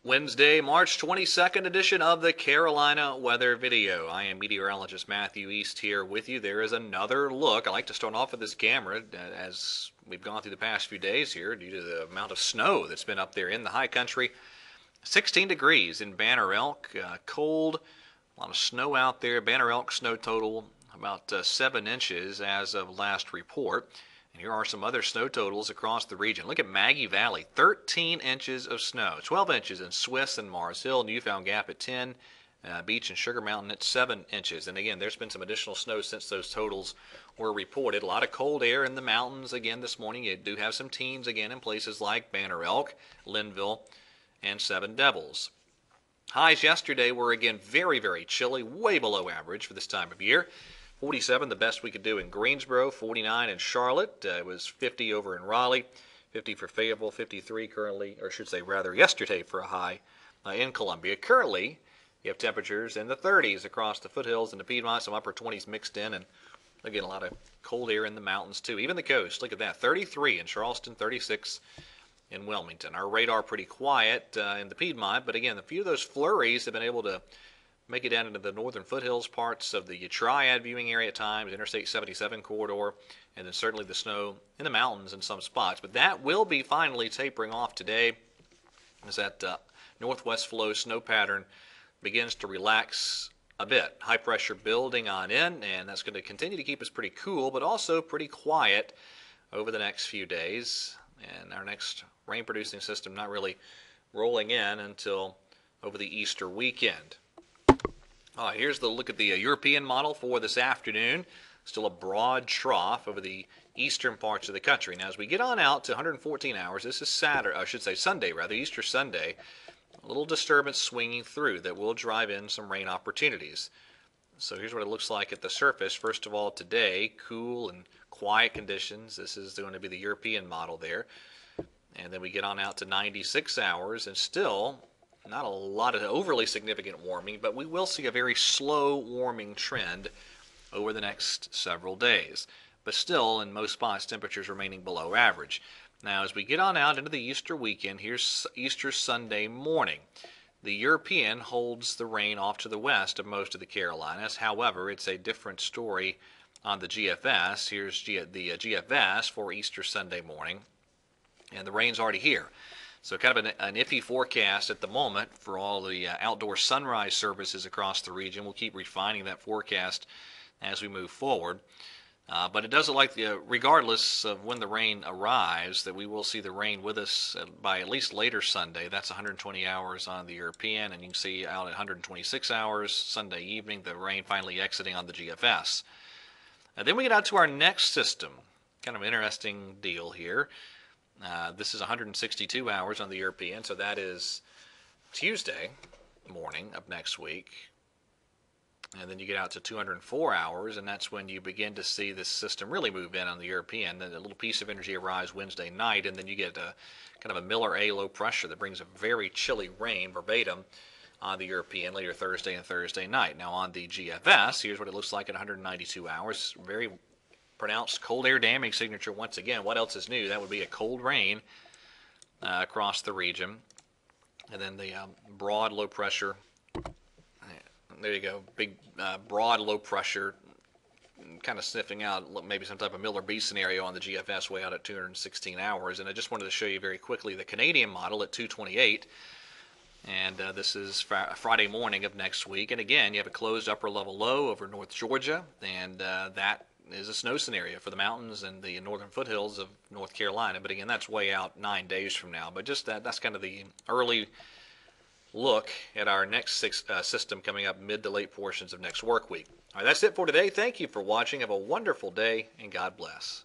Wednesday, March 22nd edition of the Carolina Weather Video. I am meteorologist Matthew East here with you. There is another look. I like to start off with this camera as we've gone through the past few days here due to the amount of snow that's been up there in the high country. 16 degrees in Banner Elk, cold, a lot of snow out there. Banner Elk snow total about 7 inches as of last report. And here are some other snow totals across the region. Look at Maggie Valley, 13 inches of snow. 12 inches in Swiss and Mars Hill. Newfound Gap at 10. Beach and Sugar Mountain at 7 inches. And again, there's been some additional snow since those totals were reported. A lot of cold air in the mountains again this morning. You do have some teens again in places like Banner Elk, Linville, and Seven Devils. Highs yesterday were again very, very chilly, way below average for this time of year. 47, the best we could do in Greensboro. 49 in Charlotte. It was 50 over in Raleigh. 50 for Fayetteville. 53 currently, or I should say rather yesterday for a high in Columbia. Currently, you have temperatures in the 30s across the foothills and the Piedmont, some upper 20s mixed in, and again a lot of cold air in the mountains too. Even the coast, look at that, 33 in Charleston, 36 in Wilmington. Our radar pretty quiet in the Piedmont, but again, a few of those flurries have been able to make it down into the northern foothills parts of the Triad viewing area at times, Interstate 77 corridor, and then certainly the snow in the mountains in some spots. But that will be finally tapering off today as that northwest flow snow pattern begins to relax a bit. High pressure building on in, and that's going to continue to keep us pretty cool, but also pretty quiet over the next few days. And our next rain-producing system not really rolling in until over the Easter weekend. Here's the look at the European model for this afternoon. Still a broad trough over the eastern parts of the country. Now, as we get on out to 114 hours, this is Saturday, I should say Sunday rather, Easter Sunday. A little disturbance swinging through that will drive in some rain opportunities. So here's what it looks like at the surface. First of all, today, cool and quiet conditions. This is going to be the European model there. And then we get on out to 96 hours and still not a lot of overly significant warming, but we will see a very slow warming trend over the next several days. But still, in most spots, temperatures remaining below average. Now, as we get on out into the Easter weekend, here's Easter Sunday morning. The European holds the rain off to the west of most of the Carolinas. However, it's a different story on the GFS. Here's the GFS for Easter Sunday morning. And the rain's already here. So kind of an iffy forecast at the moment for all the outdoor sunrise services across the region. We'll keep refining that forecast as we move forward. But it does look like, regardless of when the rain arrives, that we will see the rain with us by at least later Sunday. That's 120 hours on the European, and you can see out at 126 hours Sunday evening, the rain finally exiting on the GFS. Then we get out to our next system. Kind of an interesting deal here. This is 162 hours on the European, so that is Tuesday morning of next week. And then you get out to 204 hours, and that's when you begin to see this system really move in on the European. Then a little piece of energy arrives Wednesday night, and then you get kind of a Miller A low pressure that brings a very chilly rain verbatim on the European later Thursday and Thursday night. Now on the GFS, here's what it looks like at 192 hours. Very pronounced cold air damming signature once again. What else is new? That would be a cold rain across the region. And then the broad low pressure. There you go. Big broad low pressure kind of sniffing out maybe some type of Miller B scenario on the GFS way out at 216 hours. And I just wanted to show you very quickly the Canadian model at 228. And this is Friday morning of next week. And again, you have a closed upper level low over North Georgia. And that is a snow scenario for the mountains and the northern foothills of North Carolina. But again, that's way out 9 days from now. But just that's kind of the early look at our next system coming up mid to late portions of next work week. All right, that's it for today. Thank you for watching. Have a wonderful day, and God bless.